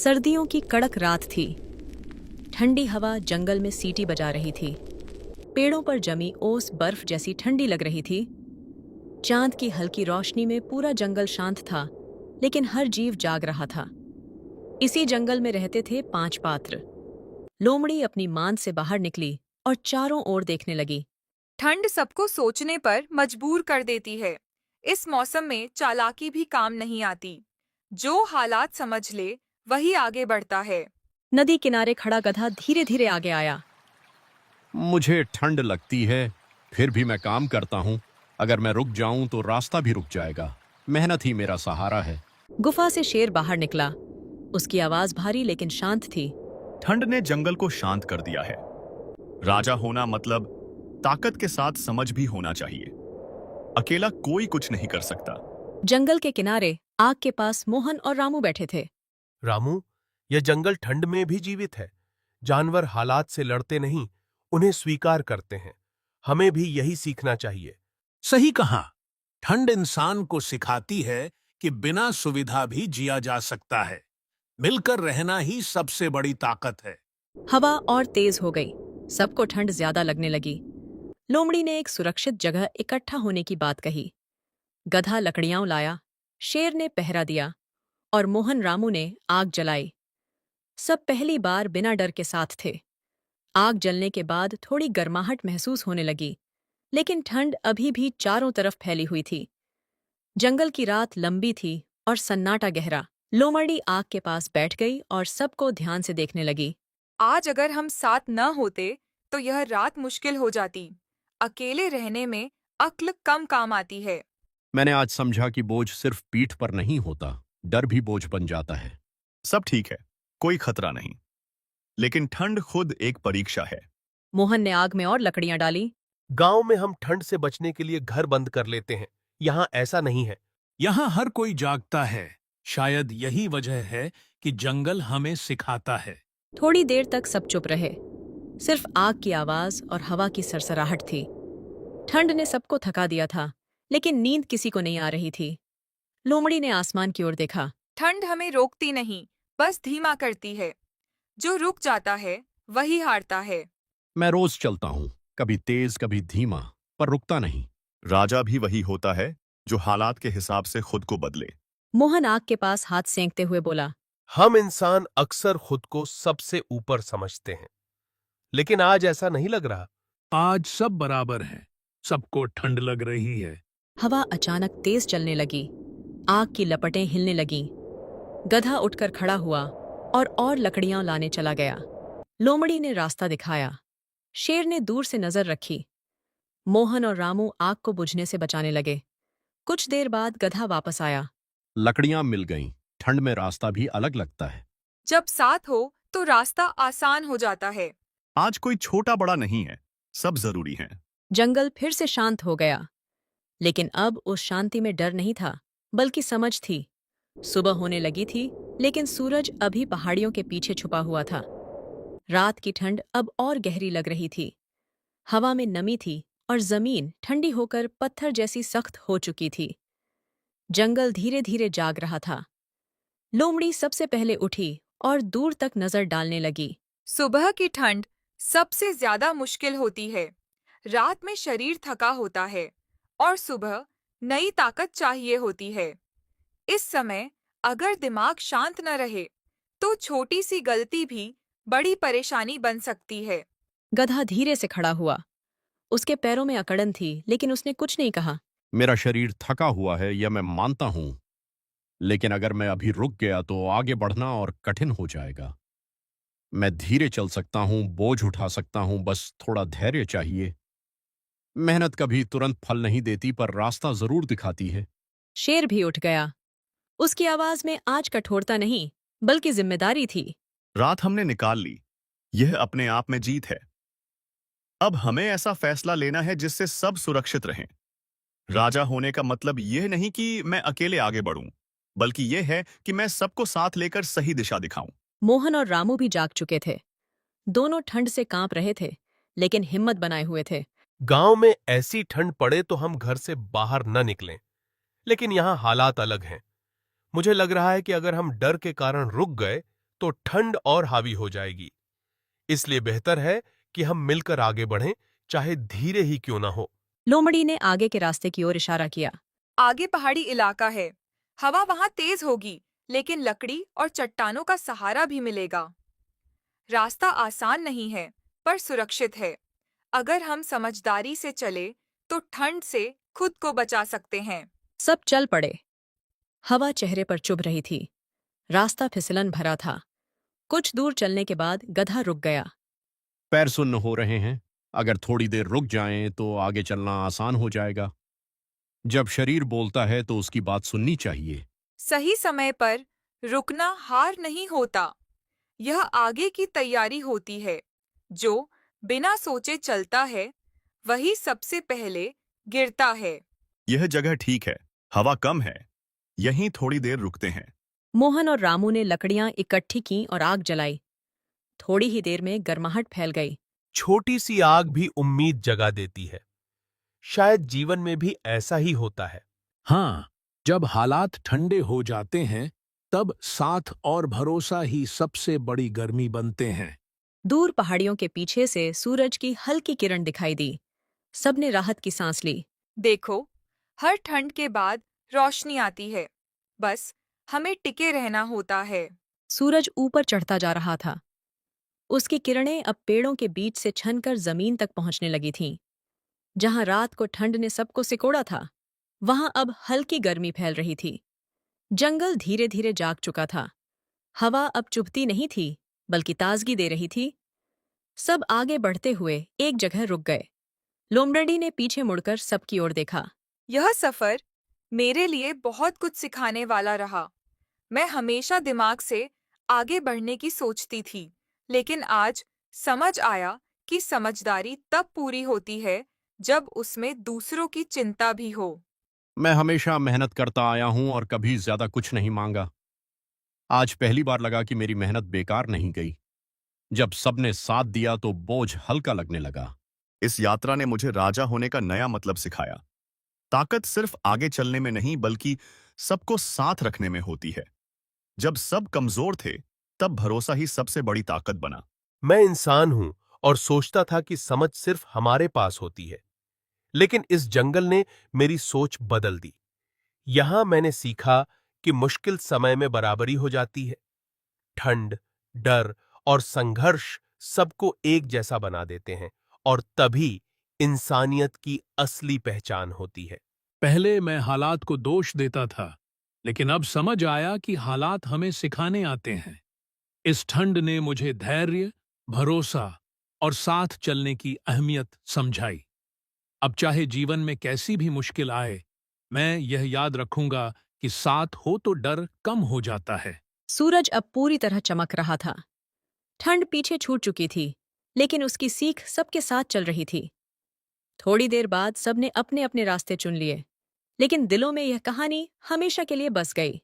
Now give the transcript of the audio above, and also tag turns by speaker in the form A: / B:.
A: सर्दियों की कड़क रात थी। ठंडी हवा जंगल में सीटी बजा रही थी। पेड़ों पर जमी ओस बर्फ जैसी ठंडी लग रही थी। चांद की हल्की रोशनी में पूरा जंगल शांत था, लेकिन हर जीव जाग रहा था। इसी जंगल में रहते थे 5 पात्र। लोमड़ी अपनी मांद से बाहर निकली और चारों ओर देखने लगी।
B: ठंड सबको सोचने पर मजबूर कर देती है। इस मौसम में चालाकी भी काम नहीं आती। जो हालात समझ ले वही आगे बढ़ता है।
A: नदी किनारे खड़ा गधा धीरे धीरे आगे आया।
C: मुझे ठंड लगती है, फिर भी मैं काम करता हूँ। अगर मैं रुक जाऊं तो रास्ता भी रुक जाएगा। मेहनत ही मेरा सहारा है।
A: गुफा से शेर बाहर निकला। उसकी आवाज भारी लेकिन शांत थी।
D: ठंड ने जंगल को शांत कर दिया है। राजा होना मतलब ताकत के साथ समझ भी होना चाहिए। अकेला कोई कुछ नहीं कर सकता।
A: जंगल के किनारे आग के पास मोहन और रामू बैठे थे।
E: रामू, यह जंगल ठंड में भी जीवित है। जानवर हालात से लड़ते नहीं, उन्हें स्वीकार करते हैं। हमें भी यही सीखना चाहिए।
F: सही कहा। ठंड इंसान को सिखाती है कि बिना सुविधा भी जिया जा सकता है। मिलकर रहना ही सबसे बड़ी ताकत है।
A: हवा और तेज हो गई। सबको ठंड ज्यादा लगने लगी। लोमड़ी ने एक सुरक्षित जगह इकट्ठा होने की बात कही। गधा लकड़ियां लाया, शेर ने पहरा दिया और मोहन रामू ने आग जलाई। सब पहली बार बिना डर के साथ थे। आग जलने के बाद थोड़ी गर्माहट महसूस होने लगी, लेकिन ठंड अभी भी चारों तरफ फैली हुई थी। जंगल की रात लंबी थी और सन्नाटा गहरा। लोमड़ी आग के पास बैठ गई और सबको ध्यान से देखने लगी।
B: आज अगर हम साथ न होते तो यह रात मुश्किल हो जाती। अकेले रहने में अक्ल कम काम आती है।
C: मैंने आज समझा कि बोझ सिर्फ पीठ पर नहीं होता, डर भी बोझ बन जाता है।
D: सब ठीक है, कोई खतरा नहीं। लेकिन ठंड खुद एक परीक्षा है।
A: मोहन ने आग में और लकड़ियां डाली।
E: गांव में हम ठंड से बचने के लिए घर बंद कर लेते हैं। यहाँ ऐसा नहीं है।
F: यहाँ हर कोई जागता है। शायद यही वजह है कि जंगल हमें सिखाता है।
A: थोड़ी देर तक सब चुप रहे। सिर्फ आग की आवाज और हवा की सरसराहट थी। ठंड ने सबको थका दिया था, लेकिन नींद किसी को नहीं आ रही थी। लोमड़ी ने आसमान की ओर देखा।
B: ठंड हमें रोकती नहीं, बस धीमा करती है। जो रुक जाता है वही हारता है।
C: मैं रोज चलता हूँ, कभी तेज कभी धीमा, पर रुकता नहीं।
D: राजा भी वही होता है जो हालात के हिसाब से खुद को बदले।
A: मोहन आग के पास हाथ सेंकते हुए बोला।
E: हम इंसान अक्सर खुद को सबसे ऊपर समझते हैं, लेकिन आज ऐसा नहीं लग रहा।
F: आज सब बराबर हैं। सबको ठंड लग रही है।
A: हवा अचानक तेज चलने लगी। आग की लपटें हिलने लगीं। गधा उठकर खड़ा हुआ और लकड़ियां लाने चला गया। लोमड़ी ने रास्ता दिखाया। शेर ने दूर से नजर रखी। मोहन और रामू आग को बुझने से बचाने लगे। कुछ देर बाद गधा वापस आया।
C: लकड़ियां मिल गईं। ठंड में रास्ता भी अलग लगता है।
B: जब साथ हो तो रास्ता आसान हो जाता है।
D: आज कोई छोटा बड़ा नहीं है, सब जरूरी है।
A: जंगल फिर से शांत हो गया, लेकिन अब उस शांति में डर नहीं था, बल्कि समझ थी। सुबह होने लगी थी, लेकिन सूरज अभी पहाड़ियों के पीछे छुपा हुआ था। रात की ठंड अब और गहरी लग रही थी। हवा में नमी थी और जमीन ठंडी होकर पत्थर जैसी सख्त हो चुकी थी। जंगल धीरे धीरे जाग रहा था। लोमड़ी सबसे पहले उठी और दूर तक नजर डालने लगी।
B: सुबह की ठंड सबसे ज्यादा मुश्किल होती है। रात में शरीर थका होता है और सुबह नई ताकत चाहिए होती है। इस समय अगर दिमाग शांत न रहे तो छोटी सी गलती भी बड़ी परेशानी बन सकती है।
A: गधा धीरे से खड़ा हुआ। उसके पैरों में अकड़न थी, लेकिन उसने कुछ नहीं कहा।
C: मेरा शरीर थका हुआ है, यह मैं मानता हूँ, लेकिन अगर मैं अभी रुक गया तो आगे बढ़ना और कठिन हो जाएगा। मैं धीरे चल सकता हूँ, बोझ उठा सकता हूँ, बस थोड़ा धैर्य चाहिए। मेहनत कभी तुरंत फल नहीं देती, पर रास्ता जरूर दिखाती है।
A: शेर भी उठ गया। उसकी आवाज में आज कठोरता नहीं, बल्कि जिम्मेदारी थी।
D: रात हमने निकाल ली, यह अपने आप में जीत है। अब हमें ऐसा फैसला लेना है जिससे सब सुरक्षित रहें। राजा होने का मतलब यह नहीं कि मैं अकेले आगे बढ़ूं, बल्कि यह है कि मैं सबको साथ लेकर सही दिशा दिखाऊं।
A: मोहन और रामू भी जाग चुके थे। दोनों ठंड से कांप रहे थे, लेकिन हिम्मत बनाए हुए थे।
E: गांव में ऐसी ठंड पड़े तो हम घर से बाहर न निकलें, लेकिन यहाँ हालात अलग हैं। मुझे लग रहा है कि अगर हम डर के कारण रुक गए तो ठंड और हावी हो जाएगी। इसलिए बेहतर है कि हम मिलकर आगे बढ़ें, चाहे धीरे ही क्यों ना हो।
A: लोमड़ी ने आगे के रास्ते की ओर इशारा किया।
B: आगे पहाड़ी इलाका है, हवा वहां तेज होगी, लेकिन लकड़ी और चट्टानों का सहारा भी मिलेगा। रास्ता आसान नहीं है, पर सुरक्षित है। अगर हम समझदारी से चले, तो ठंड से खुद को बचा सकते हैं।
A: सब चल पड़े। हवा चेहरे पर चुभ रही थी। रास्ता फिसलन भरा था। कुछ दूर चलने के बाद गधा रुक गया।
C: पैर सुन्न हो रहे हैं। अगर थोड़ी देर रुक जाएं तो आगे चलना आसान हो जाएगा। जब शरीर बोलता है तो उसकी बात सुननी चाहिए।
B: सही समय पर रुकना हार नहीं होता, यह आगे की तैयारी होती है। जो बिना सोचे चलता है, वही सबसे पहले गिरता है।
D: यह जगह ठीक है, हवा कम है, यहीं थोड़ी देर रुकते हैं।
A: मोहन और रामू ने लकड़ियां इकट्ठी की और आग जलाई। थोड़ी ही देर में गर्माहट फैल गई।
E: छोटी सी आग भी उम्मीद जगा देती है। शायद जीवन में भी ऐसा ही होता है।
F: हाँ, जब हालात ठंडे हो जाते हैं, तब साथ और भरोसा ही सबसे बड़ी गर्मी बनते हैं।
A: दूर पहाड़ियों के पीछे से सूरज की हल्की किरण दिखाई दी। सबने राहत की सांस ली।
B: देखो, हर ठंड के बाद रोशनी आती है। बस हमें टिके रहना होता है।
A: सूरज ऊपर चढ़ता जा रहा था। उसकी किरणें अब पेड़ों के बीच से छनकर जमीन तक पहुंचने लगी थीं। जहां रात को ठंड ने सबको सिकोड़ा था, वहां अब हल्की गर्मी फैल रही थी। जंगल धीरे धीरे जाग चुका था। हवा अब चुभती नहीं थी, बल्कि ताजगी दे रही थी। सब आगे बढ़ते हुए एक जगह रुक गए। लोमड़ी ने पीछे मुड़कर सबकी ओर देखा।
B: यह सफर मेरे लिए बहुत कुछ सिखाने वाला रहा। मैं हमेशा दिमाग से आगे बढ़ने की सोचती थी, लेकिन आज समझ आया कि समझदारी तब पूरी होती है जब उसमें दूसरों की चिंता भी हो।
C: मैं हमेशा मेहनत करता आया हूं और कभी ज्यादा कुछ नहीं मांगा। आज पहली बार लगा कि मेरी मेहनत बेकार नहीं गई। जब सबने साथ दिया तो बोझ हल्का लगने लगा।
D: इस यात्रा ने मुझे राजा होने का नया मतलब सिखाया। ताकत सिर्फ आगे चलने में नहीं, बल्कि सबको साथ रखने में होती है। जब सब कमजोर थे, तब भरोसा ही सबसे बड़ी ताकत बना।
E: मैं इंसान हूं और सोचता था कि समझ सिर्फ हमारे पास होती है, लेकिन इस जंगल ने मेरी सोच बदल दी। यहां मैंने सीखा कि मुश्किल समय में बराबरी हो जाती है। ठंड, डर और संघर्ष सबको एक जैसा बना देते हैं, और तभी इंसानियत की असली पहचान होती है।
F: पहले मैं हालात को दोष देता था, लेकिन अब समझ आया कि हालात हमें सिखाने आते हैं। इस ठंड ने मुझे धैर्य, भरोसा और साथ चलने की अहमियत समझाई। अब चाहे जीवन में कैसी भी मुश्किल आए, मैं यह याद रखूंगा कि साथ हो तो डर कम हो जाता है।
A: सूरज अब पूरी तरह चमक रहा था। ठंड पीछे छूट चुकी थी, लेकिन उसकी सीख सबके साथ चल रही थी। थोड़ी देर बाद सबने अपने अपने रास्ते चुन लिए, लेकिन दिलों में यह कहानी हमेशा के लिए बस गई।